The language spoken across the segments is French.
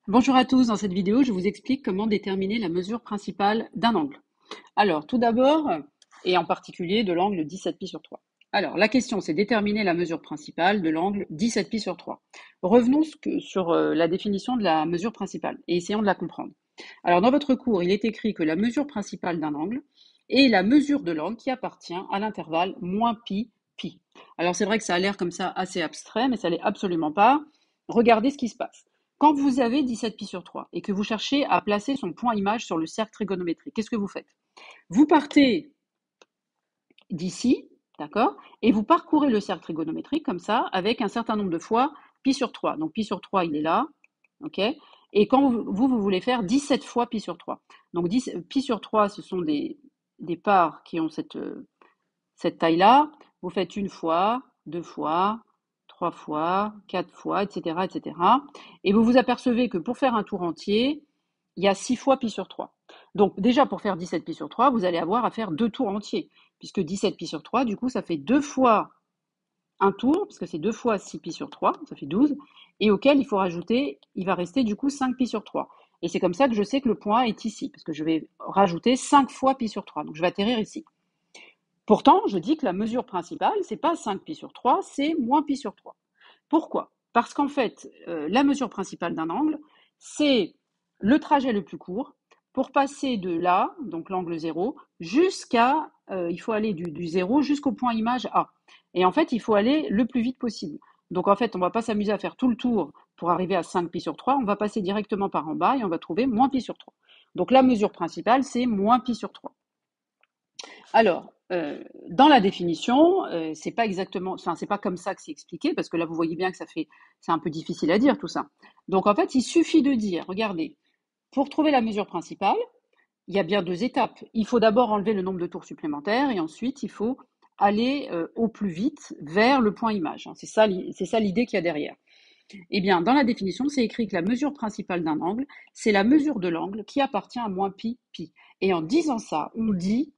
Bonjour à tous, dans cette vidéo, je vous explique comment déterminer la mesure principale d'un angle. Alors, tout d'abord, et en particulier de l'angle 17π sur 3. Alors, la question, c'est déterminer la mesure principale de l'angle 17π sur 3. Revenons sur la définition de la mesure principale et essayons de la comprendre. Alors, dans votre cours, il est écrit que la mesure principale d'un angle est la mesure de l'angle qui appartient à l'intervalle moins pi, pi. Alors, c'est vrai que ça a l'air comme ça assez abstrait, mais ça l'est absolument pas. Regardez ce qui se passe. Quand vous avez 17π sur 3 et que vous cherchez à placer son point image sur le cercle trigonométrique, qu'est-ce que vous faites? Vous partez d'ici, d'accord? Et vous parcourez le cercle trigonométrique comme ça, avec un certain nombre de fois pi sur 3. Donc pi sur 3, il est là, ok? Et quand vous voulez faire 17 fois pi sur 3. Donc pi sur 3, ce sont des parts qui ont cette taille-là. Vous faites une fois, deux fois, trois fois, quatre fois, etc., etc. Et vous vous apercevez que pour faire un tour entier, il y a 6 fois pi sur 3. Donc déjà, pour faire 17 pi sur 3, vous allez avoir à faire deux tours entiers, puisque 17 pi sur 3, du coup, ça fait deux fois un tour, parce que c'est 2 fois 6 pi sur 3, ça fait 12, et auquel il faut rajouter, il va rester du coup 5 pi sur 3. Et c'est comme ça que je sais que le point est ici, parce que je vais rajouter 5 fois pi sur 3. Donc je vais atterrir ici. Pourtant, je dis que la mesure principale, c'est pas 5 pi sur 3, c'est moins pi sur 3. Pourquoi? Parce qu'en fait, la mesure principale d'un angle, c'est le trajet le plus court pour passer de là, donc l'angle 0, jusqu'à, il faut aller du 0 jusqu'au point image A. Et en fait, il faut aller le plus vite possible. Donc en fait, on ne va pas s'amuser à faire tout le tour pour arriver à 5 pi sur 3, on va passer directement par en bas et on va trouver moins pi sur 3. Donc la mesure principale, c'est moins pi sur 3. Alors, dans la définition, c'est pas exactement, enfin, c'est pas comme ça que c'est expliqué, parce que là, vous voyez bien que c'est un peu difficile à dire tout ça. Donc, en fait, il suffit de dire, regardez, pour trouver la mesure principale, il y a bien deux étapes. Il faut d'abord enlever le nombre de tours supplémentaires, et ensuite, il faut aller au plus vite vers le point image, hein. C'est ça l'idée qu'il y a derrière. Eh bien, dans la définition, c'est écrit que la mesure principale d'un angle, c'est la mesure de l'angle qui appartient à moins pi, pi. Et en disant ça, on dit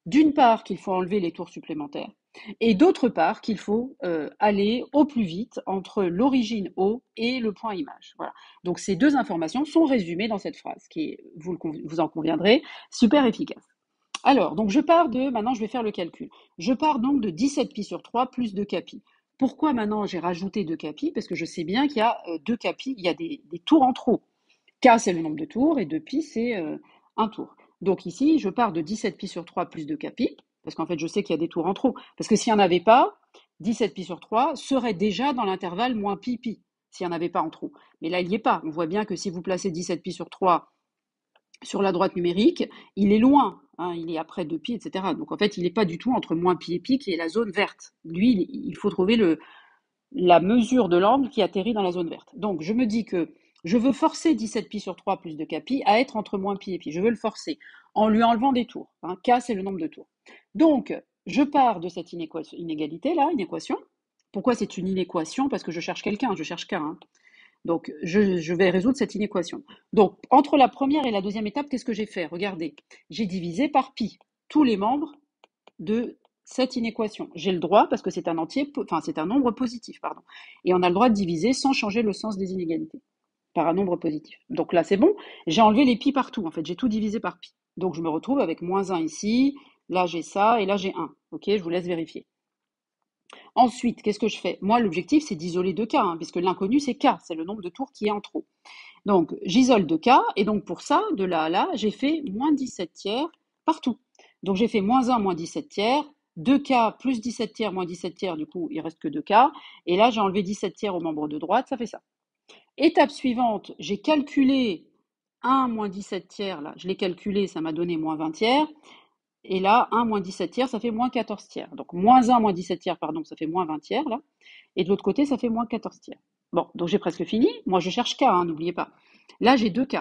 d'une part qu'il faut enlever les tours supplémentaires et d'autre part qu'il faut aller au plus vite entre l'origine O et le point image. Voilà. Donc ces deux informations sont résumées dans cette phrase qui est, vous en conviendrez, super efficace. Alors, donc maintenant je vais faire le calcul. Je pars donc de 17 pi sur 3 plus 2 capi. Pourquoi maintenant j'ai rajouté 2 capi? Parce que je sais bien qu'il y a 2 capi, il y a des tours en trop. K, c'est le nombre de tours, et 2pi, c'est un tour. Donc ici, je pars de 17 pi sur 3 plus 2 capi, parce qu'en fait, je sais qu'il y a des tours en trop. Parce que s'il n'y en avait pas, 17 pi sur 3 serait déjà dans l'intervalle moins pi, pi, s'il n'y en avait pas en trop. Mais là, il n'y est pas. On voit bien que si vous placez 17 pi sur 3 sur la droite numérique, il est loin, hein, il est après 2 pi, etc. Donc en fait, il n'est pas du tout entre moins pi et pi, qui est la zone verte. Lui, il faut trouver la mesure de l'angle qui atterrit dans la zone verte. Donc, je me dis que je veux forcer 17 pi sur 3 plus 2 pi à être entre moins pi et pi. Je veux le forcer en lui enlevant des tours, hein. K, c'est le nombre de tours. Donc, je pars de cette inégalité-là, une équation. Pourquoi c'est une inéquation? Parce que je cherche quelqu'un, je cherche K, hein. Donc, je vais résoudre cette inéquation. Donc, entre la première et la deuxième étape, qu'est-ce que j'ai fait? Regardez, j'ai divisé par pi tous les membres de cette inéquation. J'ai le droit, parce que c'est un entier, enfin c'est un nombre positif, pardon. Et on a le droit de diviser sans changer le sens des inégalités par un nombre positif. Donc là, c'est bon. J'ai enlevé les pi partout, en fait. J'ai tout divisé par pi. Donc je me retrouve avec moins 1 ici, là j'ai ça, et là j'ai 1. Ok, je vous laisse vérifier. Ensuite, qu'est-ce que je fais? Moi, l'objectif, c'est d'isoler 2K, hein, puisque l'inconnu, c'est K, c'est le nombre de tours qui est en trop. Donc, j'isole 2K, et donc pour ça, de là à là, j'ai fait moins 17 tiers partout. Donc, j'ai fait moins 1, moins 17 tiers, 2K plus 17 tiers, moins 17 tiers, du coup, il reste que 2K. Et là, j'ai enlevé 17 tiers au membre de droite, ça fait ça. Étape suivante, j'ai calculé 1 moins 17 tiers, là, je l'ai calculé, ça m'a donné moins 20 tiers. Et là, 1 moins 17 tiers, ça fait moins 14 tiers. Donc, moins 1 moins 17 tiers, pardon, ça fait moins 20 tiers, là. Et de l'autre côté, ça fait moins 14 tiers. Bon, donc j'ai presque fini. Moi, je cherche K, hein, n'oubliez pas. Là, j'ai 2 K.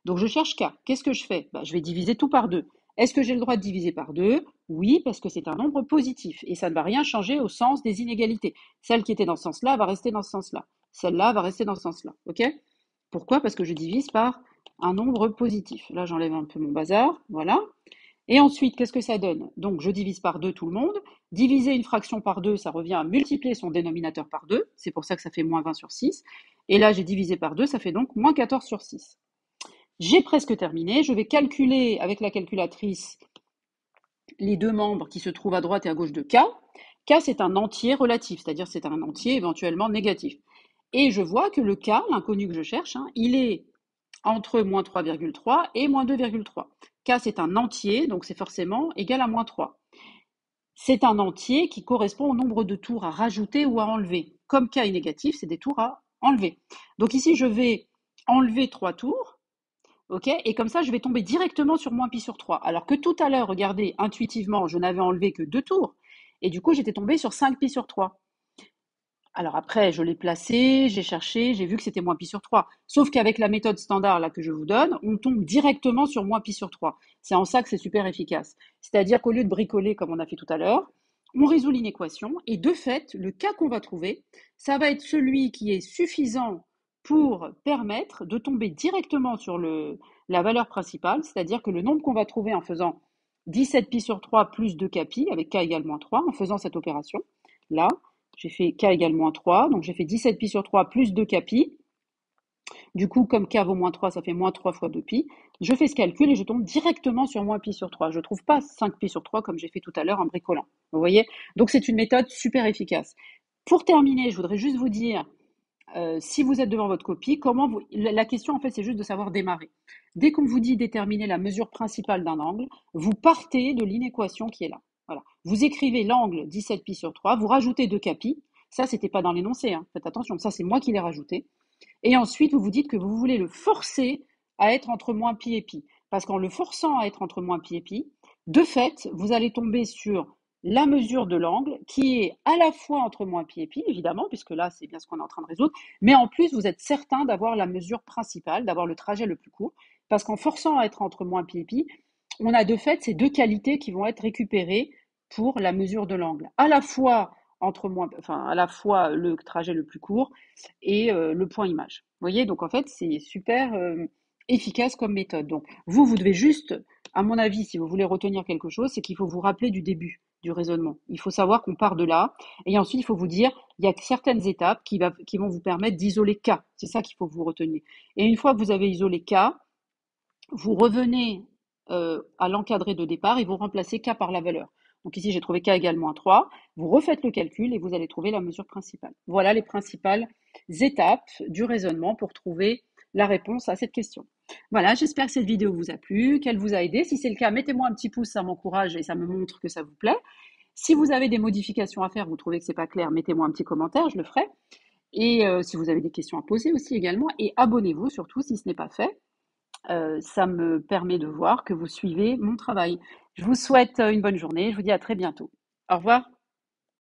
Donc, je cherche K. Qu'est-ce que je fais? Je vais diviser tout par 2. Est-ce que j'ai le droit de diviser par 2? Oui, parce que c'est un nombre positif. Et ça ne va rien changer au sens des inégalités. Celle qui était dans ce sens-là va rester dans ce sens-là. Celle-là va rester dans ce sens-là. OK? Pourquoi? Parce que je divise par un nombre positif. Là, j'enlève un peu mon bazar. Voilà. Et ensuite, qu'est-ce que ça donne? Donc, je divise par 2 tout le monde. Diviser une fraction par 2, ça revient à multiplier son dénominateur par 2. C'est pour ça que ça fait moins 20 sur 6. Et là, j'ai divisé par 2, ça fait donc moins 14 sur 6. J'ai presque terminé. Je vais calculer avec la calculatrice les deux membres qui se trouvent à droite et à gauche de K. K, c'est un entier relatif, c'est-à-dire c'est un entier éventuellement négatif. Et je vois que le K, l'inconnu que je cherche, il est entre moins 3,3 et moins 2,3. K, c'est un entier, donc c'est forcément égal à moins 3. C'est un entier qui correspond au nombre de tours à rajouter ou à enlever. Comme K est négatif, c'est des tours à enlever. Donc ici, je vais enlever 3 tours, ok, et comme ça, je vais tomber directement sur moins pi sur 3. Alors que tout à l'heure, regardez, intuitivement, je n'avais enlevé que 2 tours, et du coup, j'étais tombé sur 5 pi sur 3. Alors après, je l'ai placé, j'ai cherché, j'ai vu que c'était moins pi sur 3. Sauf qu'avec la méthode standard là que je vous donne, on tombe directement sur moins pi sur 3. C'est en ça que c'est super efficace. C'est-à-dire qu'au lieu de bricoler comme on a fait tout à l'heure, on résout l'inéquation et de fait, le cas qu'on va trouver, ça va être celui qui est suffisant pour permettre de tomber directement sur la valeur principale, c'est-à-dire que le nombre qu'on va trouver en faisant 17 pi sur 3 plus 2 k pi, avec k égale moins 3, en faisant cette opération, là, j'ai fait k égale moins 3, donc j'ai fait 17 pi sur 3 plus 2 k pi. Du coup, comme k vaut moins 3, ça fait moins 3 fois 2 pi. Je fais ce calcul et je tombe directement sur moins pi sur 3. Je ne trouve pas 5 pi sur 3 comme j'ai fait tout à l'heure en bricolant. Vous voyez? Donc c'est une méthode super efficace. Pour terminer, je voudrais juste vous dire, si vous êtes devant votre copie, la question en fait c'est juste de savoir démarrer. Dès qu'on vous dit déterminer la mesure principale d'un angle, vous partez de l'inéquation qui est là. Voilà. Vous écrivez l'angle 17 pi sur 3, vous rajoutez 2 k pi. Ça, c'était pas dans l'énoncé, hein. Faites attention, ça c'est moi qui l'ai rajouté. Et ensuite, vous vous dites que vous voulez le forcer à être entre moins pi et pi. Parce qu'en le forçant à être entre moins pi et pi, de fait, vous allez tomber sur la mesure de l'angle qui est à la fois entre moins pi et pi, évidemment, puisque là, c'est bien ce qu'on est en train de résoudre, mais en plus, vous êtes certain d'avoir la mesure principale, d'avoir le trajet le plus court, parce qu'en forçant à être entre moins pi et pi, on a de fait ces deux qualités qui vont être récupérées pour la mesure de l'angle. À la fois à la fois le trajet le plus court et le point image. Vous voyez, donc en fait, c'est super efficace comme méthode. Donc vous devez juste, à mon avis, si vous voulez retenir quelque chose, c'est qu'il faut vous rappeler du début du raisonnement. Il faut savoir qu'on part de là, et ensuite il faut vous dire, il y a certaines étapes qui vont vous permettre d'isoler K. C'est ça qu'il faut que vous reteniez. Et une fois que vous avez isolé K, vous revenez à l'encadré de départ et vous remplacez K par la valeur. Donc ici, j'ai trouvé K égale moins 3. Vous refaites le calcul et vous allez trouver la mesure principale. Voilà les principales étapes du raisonnement pour trouver la réponse à cette question. Voilà, j'espère que cette vidéo vous a plu, qu'elle vous a aidé. Si c'est le cas, mettez-moi un petit pouce, ça m'encourage et ça me montre que ça vous plaît. Si vous avez des modifications à faire, vous trouvez que c'est pas clair, mettez-moi un petit commentaire, je le ferai. Et si vous avez des questions à poser aussi également. Et abonnez-vous surtout si ce n'est pas fait. Ça me permet de voir que vous suivez mon travail. Je vous souhaite une bonne journée. Je vous dis à très bientôt. Au revoir.